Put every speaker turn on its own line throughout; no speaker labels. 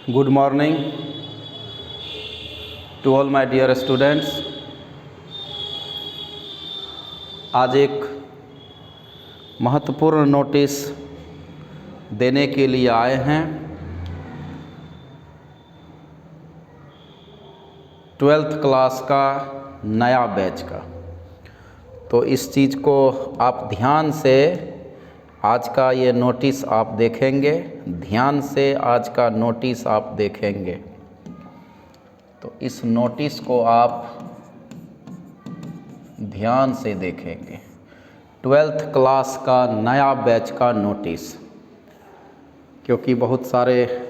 Good morning to all my dear students। आज एक महत्वपूर्ण नोटिस देने के लिए आए हैं। 12th क्लास का नया बैच का। तो इस चीज़ को आप ध्यान से आज का ये नोटिस आप देखेंगे, ध्यान से आज का नोटिस आप देखेंगे। तो इस नोटिस को आप ध्यान से देखेंगे। 12th क्लास का नया बैच का नोटिस, क्योंकि बहुत सारे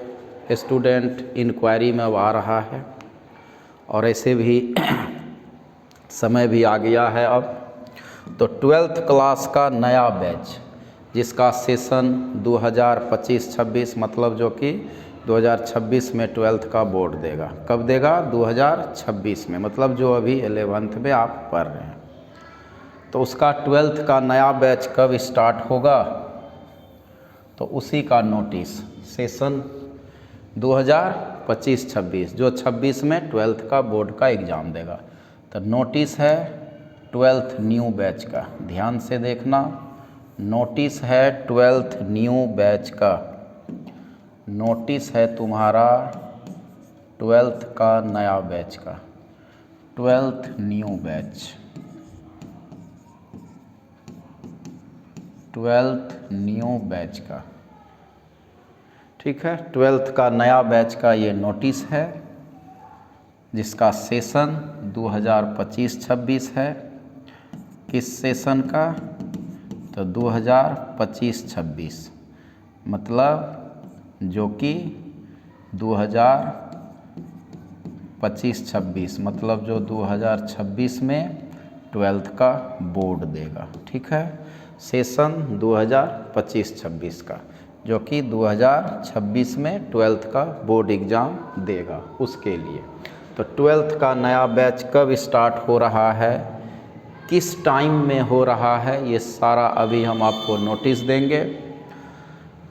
स्टूडेंट इंक्वायरी में आ रहा है और ऐसे भी समय भी आ गया है अब। तो 12th क्लास का नया बैच जिसका सेशन 2025-26 मतलब जो कि 2026 में 12th का बोर्ड देगा। कब देगा? 2026 में, मतलब जो अभी 11th में आप पढ़ रहे हैं। तो उसका 12th का नया बैच कब स्टार्ट होगा, तो उसी का नोटिस सेशन 2025-26 जो 26 में 12th का बोर्ड का एग्ज़ाम देगा। तो नोटिस है 12th न्यू बैच का, ध्यान से देखना। नोटिस है 12th न्यू बैच का, नोटिस है तुम्हारा 12th का नया बैच का, 12th new batch, 12th new batch का। ठीक है, 12th का नया बैच का ये नोटिस है जिसका सेशन 2025-26 है। किस सेशन का? तो 2025-26 मतलब जो कि 2025-26 मतलब जो 2026 में 12th का बोर्ड देगा। ठीक है, सेशन 2025-26 का जो कि 2026 में 12th का बोर्ड एग्ज़ाम देगा, उसके लिए। तो 12th का नया बैच कब स्टार्ट हो रहा है, किस टाइम में हो रहा है, ये सारा अभी हम आपको नोटिस देंगे,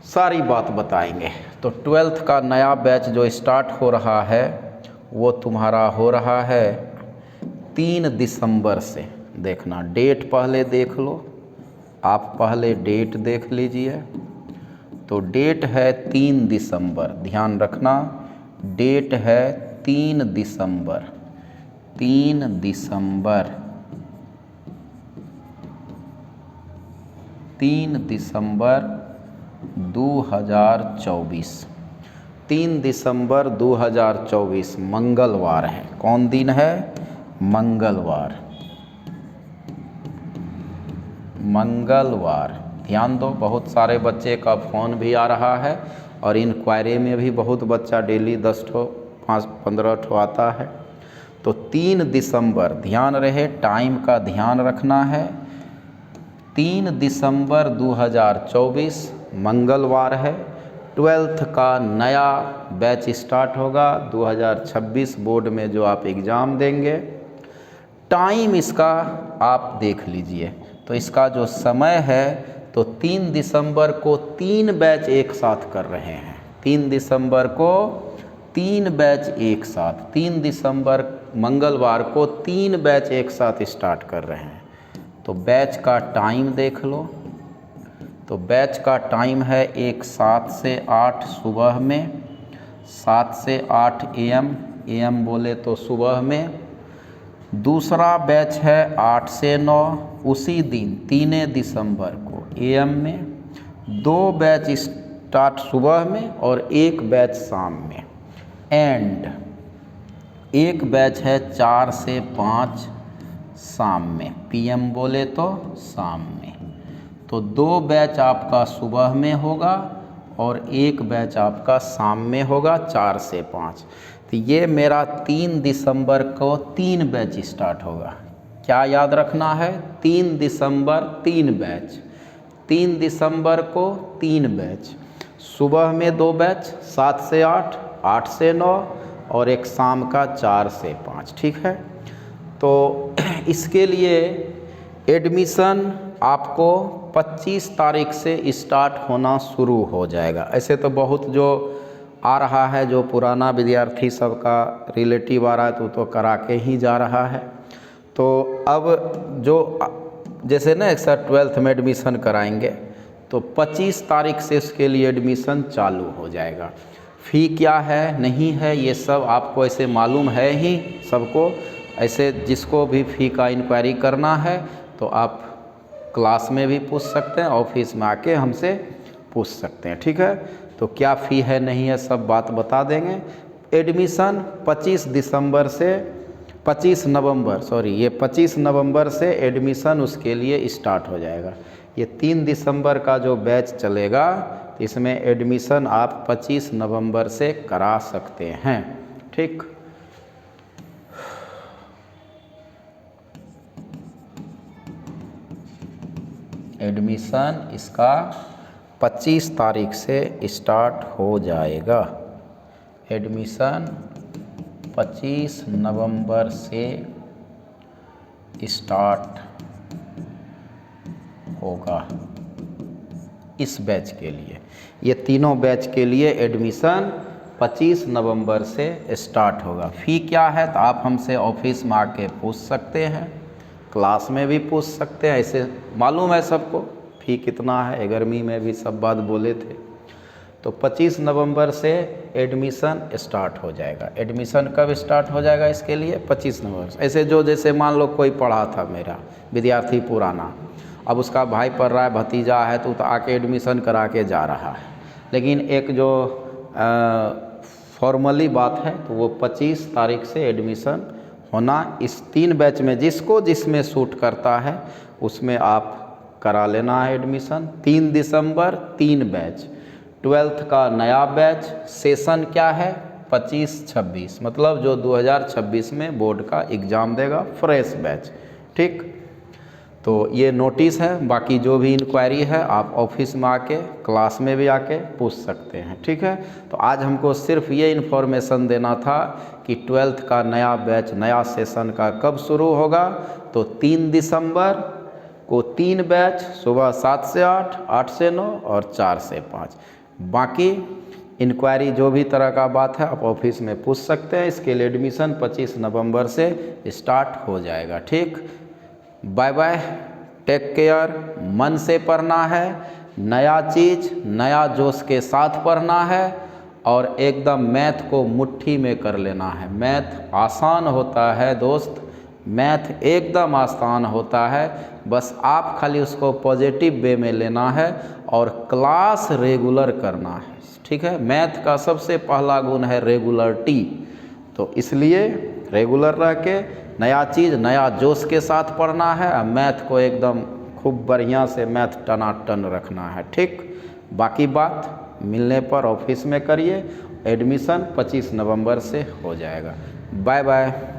सारी बात बताएंगे। तो 12th का नया बैच जो स्टार्ट हो रहा है वो तुम्हारा हो रहा है 3 दिसंबर से। देखना, डेट पहले देख लो, आप पहले डेट देख लीजिए। तो डेट है 3 दिसंबर, ध्यान रखना, डेट है 3 दिसंबर, 3 दिसंबर, 3 दिसंबर 2024, 3 दिसंबर 2024 मंगलवार है। कौन दिन है? मंगलवार, मंगलवार। ध्यान दो, बहुत सारे बच्चे का फ़ोन भी आ रहा है और इंक्वायरी में भी बहुत बच्चा डेली 10 ठो 5-15 ठो आता है। तो 3 दिसंबर, ध्यान रहे, टाइम का ध्यान रखना है। 3 दिसंबर 2024 मंगलवार है, 12th का नया बैच स्टार्ट होगा। 2026 बोर्ड में जो आप एग्ज़ाम देंगे, टाइम इसका आप देख लीजिए। तो इसका जो समय है, तो 3 दिसंबर को 3 बैच एक साथ कर रहे हैं। 3 दिसंबर को 3 बैच एक साथ, 3 दिसंबर मंगलवार को 3 बैच एक साथ स्टार्ट कर रहे हैं। तो बैच का टाइम देख लो। तो बैच का टाइम है एक 7 से 8 सुबह में, 7 से 8 AM, AM बोले तो सुबह में। दूसरा बैच है 8 से 9 उसी दिन 3 दिसंबर को AM में। 2 बैच स्टार्ट सुबह में और 1 बैच शाम में। एंड एक बैच है 4 से 5 शाम में, PM बोले तो शाम में। तो 2 बैच आपका सुबह में होगा और 1 बैच आपका शाम में होगा 4 से 5। तो ये मेरा 3 दिसंबर को 3 बैच स्टार्ट होगा। क्या याद रखना है? 3 दिसंबर 3 बैच, 3 दिसंबर को 3 बैच, सुबह में 2 बैच 7 से 8, 8 से 9 और एक शाम का 4 से 5। ठीक है, तो इसके लिए एडमिशन आपको 25 तारीख से स्टार्ट होना शुरू हो जाएगा। ऐसे तो बहुत जो आ रहा है, जो पुराना विद्यार्थी सबका रिलेटिव आ रहा है तो करा के ही जा रहा है। तो अब जो जैसे ना एक साथ 12th में एडमिशन कराएंगे तो 25 तारीख से उसके लिए एडमिशन चालू हो जाएगा। फ़ी क्या है नहीं है ये सब आपको ऐसे मालूम है ही सबको। ऐसे जिसको भी फ़ी का इंक्वायरी करना है तो आप क्लास में भी पूछ सकते हैं, ऑफिस में आके हमसे पूछ सकते हैं, ठीक है। तो क्या फ़ी है नहीं है सब बात बता देंगे। एडमिशन 25 नवंबर से एडमिशन उसके लिए स्टार्ट हो जाएगा। ये 3 दिसंबर का जो बैच चलेगा इसमें एडमिशन आप 25 नवंबर से करा सकते हैं, ठीक। एडमिशन इसका 25 तारीख से स्टार्ट हो जाएगा। एडमिशन 25 नवंबर से स्टार्ट होगा इस बैच के लिए। ये तीनों बैच के लिए एडमिशन 25 नवंबर से स्टार्ट होगा। फ़ी क्या है तो आप हमसे ऑफिस में आके पूछ सकते हैं, क्लास में भी पूछ सकते हैं, ऐसे मालूम है सबको फ़ी कितना है। 11वीं में भी सब बात बोले थे। तो 25 नवंबर से एडमिशन स्टार्ट हो जाएगा। एडमिशन कब स्टार्ट हो जाएगा इसके लिए 25 नवंबर से। ऐसे जो जैसे मान लो कोई पढ़ा था मेरा विद्यार्थी पुराना, अब उसका भाई पढ़ रहा है, भतीजा है तो आके एडमिशन करा के जा रहा है। लेकिन एक जो फॉर्मली बात है तो वो 25 तारीख से एडमिशन होना इस 3 बैच में जिसको जिसमें सूट करता है उसमें आप करा लेना है एडमिशन। 3 दिसंबर 3 बैच, 12th का नया बैच, सेशन क्या है 25-26, मतलब जो 2026 में बोर्ड का एग्ज़ाम देगा, फ्रेश बैच, ठीक। तो ये नोटिस है। बाकी जो भी इंक्वायरी है आप ऑफिस में आके क्लास में भी आके पूछ सकते हैं, ठीक है। तो आज हमको सिर्फ ये इन्फॉर्मेशन देना था कि 12th का नया बैच नया सेशन का कब शुरू होगा। तो 3 दिसंबर को 3 बैच, सुबह 7 से 8, 8 से 9 और 4 से 5। बाकी इंक्वायरी जो भी तरह का बात है आप ऑफिस में पूछ सकते हैं। इसके लिए एडमिशन 25 नवंबर से स्टार्ट हो जाएगा, ठीक। Bye bye, take care. मन से पढ़ना है, नया चीज़ नया जोश के साथ पढ़ना है और एकदम मैथ को मुट्ठी में कर लेना है। मैथ आसान होता है दोस्त, मैथ एकदम आसान होता है। बस आप खाली उसको पॉजिटिव वे में लेना है और क्लास रेगुलर करना है, ठीक है। मैथ का सबसे पहला गुण है रेगुलरिटी। तो इसलिए रेगुलर रह के नया चीज़ नया जोश के साथ पढ़ना है और मैथ को एकदम खूब बढ़िया से मैथ टनाटन रखना है, ठीक। बाकी बात मिलने पर ऑफिस में करिए। एडमिशन 25 नवंबर से हो जाएगा। Bye bye.